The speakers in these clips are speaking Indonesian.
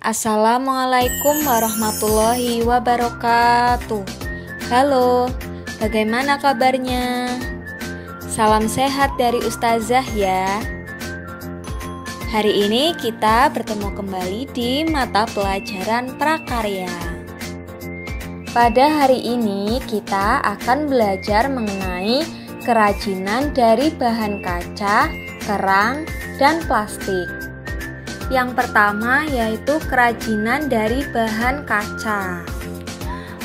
Assalamualaikum warahmatullahi wabarakatuh. Halo, bagaimana kabarnya? Salam sehat dari Ustazah ya. Hari ini kita bertemu kembali di mata pelajaran prakarya. Pada hari ini kita akan belajar mengenai kerajinan dari bahan kaca, kerang, dan plastik. Yang pertama yaitu kerajinan dari bahan kaca.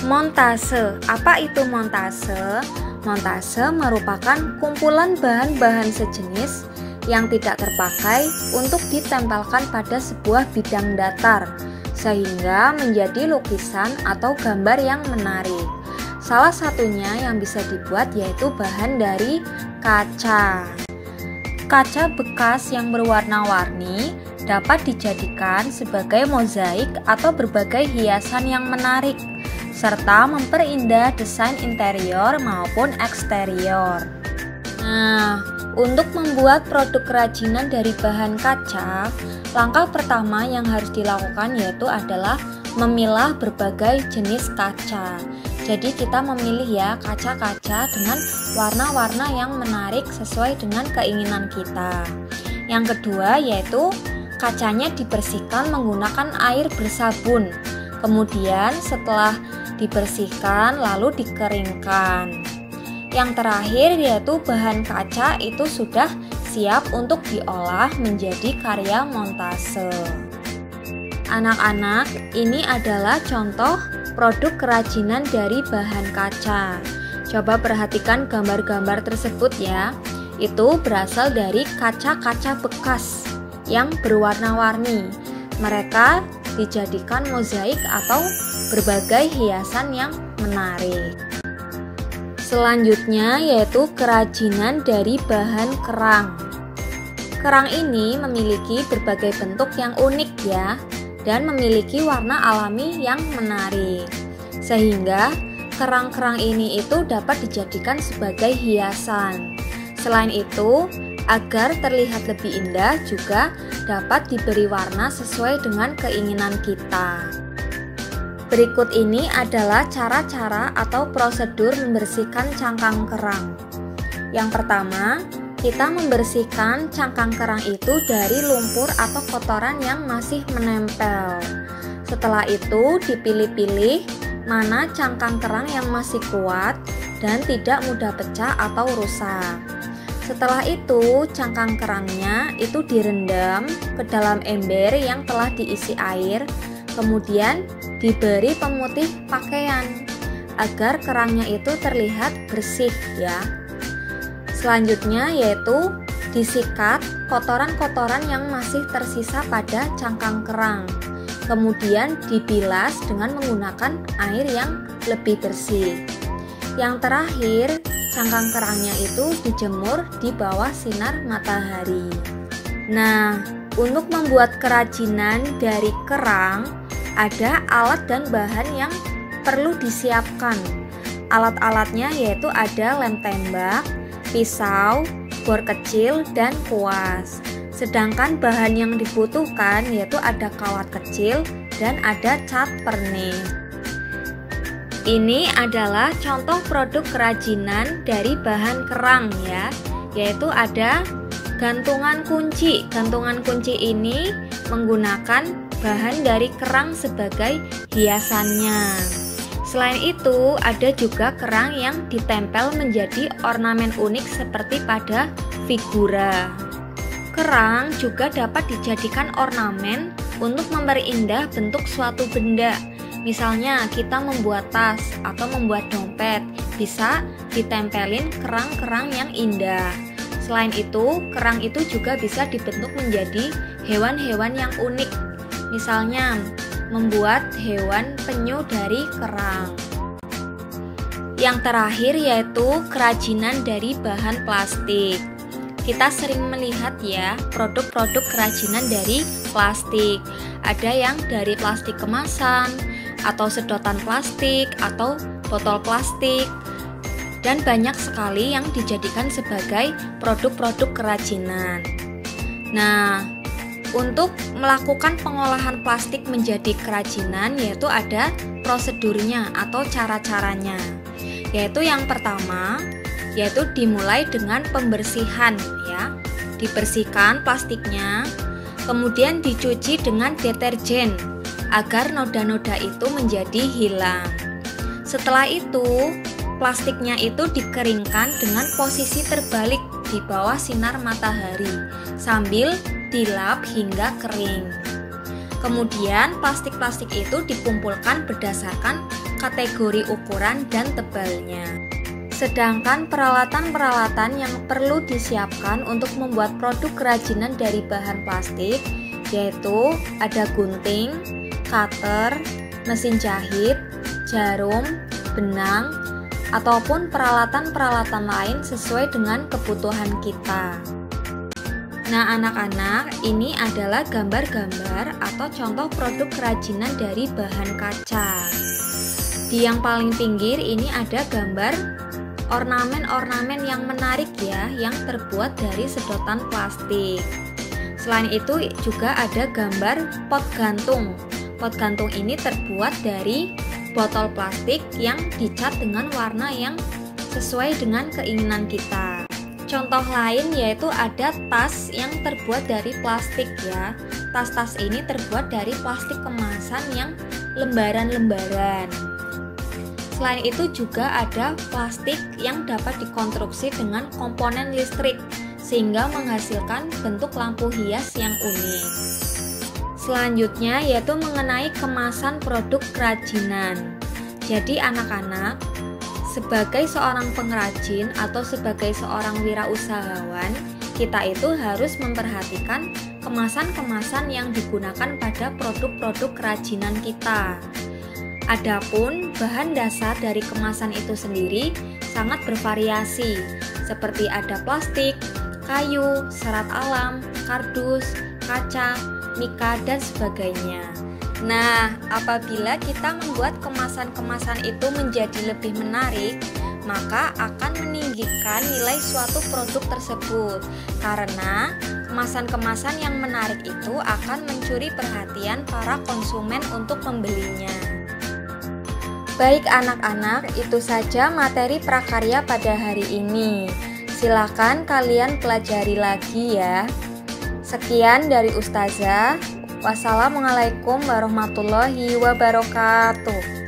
Montase. Apa itu montase? Montase merupakan kumpulan bahan-bahan sejenis yang tidak terpakai untuk ditempelkan pada sebuah bidang datar sehingga menjadi lukisan atau gambar yang menarik. Salah satunya yang bisa dibuat yaitu bahan dari kaca. Kaca bekas yang berwarna-warni dapat dijadikan sebagai mozaik atau berbagai hiasan yang menarik, serta memperindah desain interior maupun eksterior. Nah, untuk membuat produk kerajinan dari bahan kaca, langkah pertama yang harus dilakukan yaitu adalah memilah berbagai jenis kaca. Jadi kita memilih ya kaca-kaca dengan warna-warna yang menarik sesuai dengan keinginan kita. Yang kedua yaitu kacanya dibersihkan menggunakan air bersabun. Kemudian setelah dibersihkan lalu dikeringkan. Yang terakhir yaitu bahan kaca itu sudah siap untuk diolah menjadi karya montase. Anak-anak, ini adalah contoh produk kerajinan dari bahan kaca. Coba perhatikan gambar-gambar tersebut ya. Itu berasal dari kaca-kaca bekas yang berwarna-warni. Mereka dijadikan mozaik atau berbagai hiasan yang menarik. Selanjutnya yaitu kerajinan dari bahan kerang. Kerang ini memiliki berbagai bentuk yang unik ya, dan memiliki warna alami yang menarik. Sehingga kerang-kerang ini itu dapat dijadikan sebagai hiasan. Selain itu, agar terlihat lebih indah juga dapat diberi warna sesuai dengan keinginan kita. Berikut ini adalah cara-cara atau prosedur membersihkan cangkang kerang. Yang pertama, kita membersihkan cangkang kerang itu dari lumpur atau kotoran yang masih menempel. Setelah itu dipilih-pilih mana cangkang kerang yang masih kuat dan tidak mudah pecah atau rusak. Setelah itu cangkang kerangnya itu direndam ke dalam ember yang telah diisi air, kemudian diberi pemutih pakaian agar kerangnya itu terlihat bersih ya. Selanjutnya yaitu disikat kotoran-kotoran yang masih tersisa pada cangkang kerang. Kemudian dibilas dengan menggunakan air yang lebih bersih. Yang terakhir, cangkang kerangnya itu dijemur di bawah sinar matahari. Nah, untuk membuat kerajinan dari kerang, ada alat dan bahan yang perlu disiapkan. Alat-alatnya yaitu ada lem tembak, pisau, bor kecil, dan kuas. Sedangkan bahan yang dibutuhkan yaitu ada kawat kecil dan ada cat pernis. Ini adalah contoh produk kerajinan dari bahan kerang ya, yaitu ada gantungan kunci. Gantungan kunci ini menggunakan bahan dari kerang sebagai hiasannya. Selain itu, ada juga kerang yang ditempel menjadi ornamen unik seperti pada figura. Kerang juga dapat dijadikan ornamen untuk memperindah bentuk suatu benda. Misalnya kita membuat tas atau membuat dompet, bisa ditempelin kerang-kerang yang indah. Selain itu, kerang itu juga bisa dibentuk menjadi hewan-hewan yang unik. Misalnya, membuat hewan penyu dari kerang. Yang terakhir yaitu kerajinan dari bahan plastik. Kita sering melihat ya produk-produk kerajinan dari plastik. Ada yang dari plastik kemasan, atau sedotan plastik, atau botol plastik. Dan banyak sekali yang dijadikan sebagai produk-produk kerajinan. Nah, Untuk melakukan pengolahan plastik menjadi kerajinan yaitu ada prosedurnya atau cara-caranya. Yaitu yang pertama, yaitu dimulai dengan pembersihan ya. Dibersihkan plastiknya, kemudian dicuci dengan deterjen agar noda-noda itu menjadi hilang. Setelah itu, plastiknya itu dikeringkan dengan posisi terbalik di bawah sinar matahari sambil dilap hingga kering. Kemudian plastik-plastik itu dikumpulkan berdasarkan kategori ukuran dan tebalnya. Sedangkan peralatan-peralatan yang perlu disiapkan untuk membuat produk kerajinan dari bahan plastik yaitu ada gunting, cutter, mesin jahit, jarum, benang, ataupun peralatan-peralatan lain sesuai dengan kebutuhan kita. Nah anak-anak, ini adalah gambar-gambar atau contoh produk kerajinan dari bahan kaca. Di yang paling pinggir ini ada gambar ornamen-ornamen yang menarik ya, yang terbuat dari sedotan plastik. Selain itu juga ada gambar pot gantung. Pot gantung ini terbuat dari botol plastik yang dicat dengan warna yang sesuai dengan keinginan kita. Contoh lain yaitu ada tas yang terbuat dari plastik ya. Tas-tas ini terbuat dari plastik kemasan yang lembaran-lembaran. Selain itu juga ada plastik yang dapat dikonstruksi dengan komponen listrik sehingga menghasilkan bentuk lampu hias yang unik. Selanjutnya yaitu mengenai kemasan produk kerajinan. Jadi anak-anak, sebagai seorang pengrajin atau sebagai seorang wirausahawan, kita itu harus memperhatikan kemasan-kemasan yang digunakan pada produk-produk kerajinan kita. Adapun bahan dasar dari kemasan itu sendiri sangat bervariasi, seperti ada plastik, kayu, serat alam, kardus, kaca, mika, dan sebagainya. Nah, apabila kita membuat kemasan-kemasan itu menjadi lebih menarik, maka akan meninggikan nilai suatu produk tersebut. Karena kemasan-kemasan yang menarik itu akan mencuri perhatian para konsumen untuk membelinya. Baik anak-anak, itu saja materi prakarya pada hari ini. Silakan kalian pelajari lagi ya. Sekian dari Ustazah. Wassalamualaikum warahmatullahi wabarakatuh.